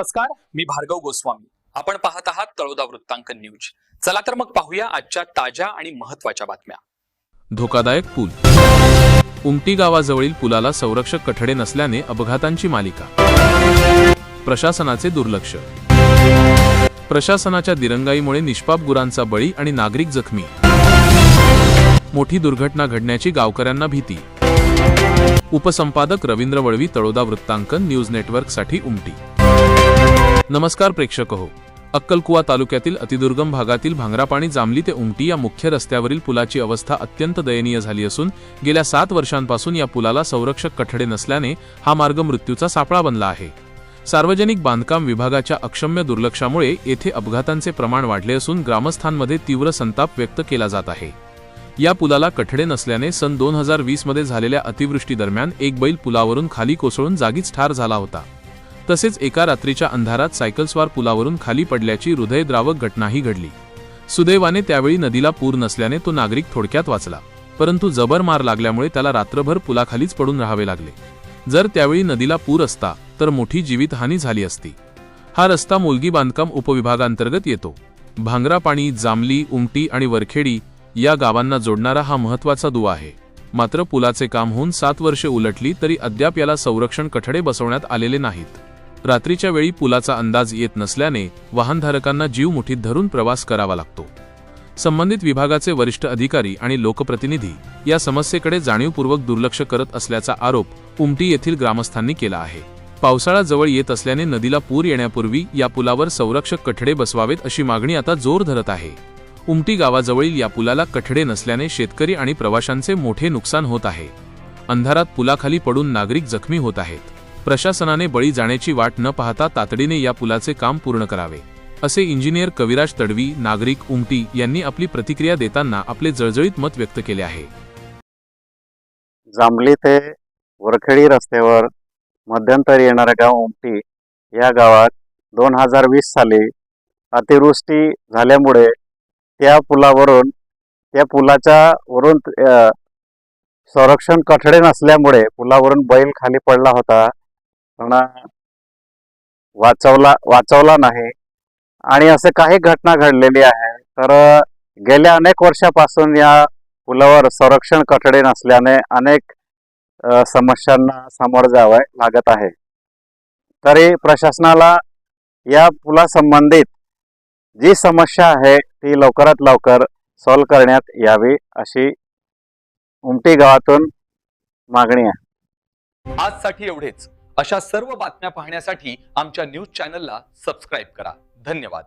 नमस्कार, मी भार्गव गोस्वामी. आपण पाहत आहात तळोदा वृत्तांकन न्यूज. चला तर मग पाहूया आजच्या ताज्या आणि महत्त्वाच्या बातम्या. धोकादायक पूल. उमटी गावाजवळील पुलाला संरक्षक कठडे नसल्याने अपघातांची मालिका. प्रशासनाचे दुर्लक्ष. प्रशासनाच्या दिरंगाईमुळे निष्पाप गुरांचा बळी आणि नागरिक जखमी. मोठी दुर्घटना घडण्याची गावकऱ्यांना भीती. उपसंपादक रवींद्र वळवी, तळोदा वृत्तांकन न्यूज नेटवर्कसाठी उमटी. नमस्कार प्रेक्षक हो. अक्कलकुवा तालुक्यातील अतिदुर्गम भागातील भांगरापाणी जामली ते उमटी या मुख्य रस्त्यावरील पुलाची अवस्था अत्यंत दयनीय झाली असून गेल्या 7 वर्षांपासून या पुलाला संरक्षक कठडे नसल्याने हा मार्ग मृत्यूचा सापळा बनला आहे. सार्वजनिक बांधकाम विभागाच्या अक्षम्य दुर्लक्षामुळे येथे अपघातांचे प्रमाण वाढले असून ग्रामस्थांमध्ये तीव्र संताप व्यक्त केला जात आहे. या पुलाला कठडे नसल्याने सन 2020 मध्ये झालेल्या अतिवृष्टीदरम्यान एक बैल पुलावरून खाली कोसळून जागीच ठार झाला होता. तसेच एका रात्रीच्या अंधारात सायकलस्वार पुलावरून खाली पडल्याची हृदयद्रावक घटनाही घडली. सुदैवाने त्यावेळी नदीला पूर नसल्याने तो नागरिक थोडक्यात वाचला, परंतु जबर मार लागल्यामुळे त्याला रात्रभर पुलाखालीच पडून राहावे लागले. जर त्यावेळी नदीला पूर असता तर मोठी जीवितहानी झाली असती. हा रस्ता मोलगी बांधकाम उपविभागांतर्गत येतो. भांगरापाणी, जामली, उमटी आणि वरखेडी या गावांना जोडणारा हा महत्त्वाचा दुवा आहे. मात्र पुलाचे काम होऊन 7 वर्षे उलटली तरी अद्याप याला संरक्षण कठडे बसवण्यात आलेले नाहीत. रात्रीच्या वेळी पुलाचा अंदाज येत नसल्याने वाहनधारकांना जीव मुठीत धरून प्रवास करावा लागतो. संबंधित विभागाचे वरिष्ठ अधिकारी आणि लोकप्रतिनिधी या समस्येकडे जाणीवपूर्वक दुर्लक्ष करत असल्याचा आरोप उमटी येथील ग्रामस्थांनी केला आहे. पावसाळा जवळ येत असल्याने नदीला पूर येण्यापूर्वी या पुलावर संरक्षक कठडे बसवावेत अशी मागणी आता जोर धरत आहे. उमटी गावाजवळील या पुलाला कठडे नसल्याने शेतकरी आणि प्रवाशांचे मोठे नुकसान होत आहे. अंधारात पुलाखाली पडून नागरिक जखमी होत आहेत. प्रशासनाने बळी जाण्याची वाट न पाहता तातडीने या पुलाचे काम पूर्ण करावे, असे इंजिनियर कविराज तडवी, नागरिक, उमटी यांनी आपली प्रतिक्रिया देताना आपले जळजळीत मत व्यक्त केले आहे. जांभली ते वरखेडी रस्त्यावर मध्यंतरी येणारे गाव उमटी या गावात 2020 साली अतिवृष्टी झाल्यामुळे त्या पुलाच्या वरून संरक्षण कठडे नसल्यामुळे पुलावरून बैल खाली पडला होता, पण वाचवला नाही. आणि असे काही घटना घडलेली आहे. तर गेल्या अनेक वर्षापासून या पुलावर संरक्षण कठडे नसल्याने अनेक समस्यांना सामोरं जावे लागत आहे. तरी प्रशासनाला या पुलासंबंधित जी समस्या आहे ती लवकरात लवकर सॉल्व्ह करण्यात यावी अशी उमटी गावातून मागणी आहे. आजसाठी एवढेच. अशा सर्व बातम्या पाहण्यासाठी आमच्या न्यूज चॅनलला सबस्क्राईब करा. धन्यवाद.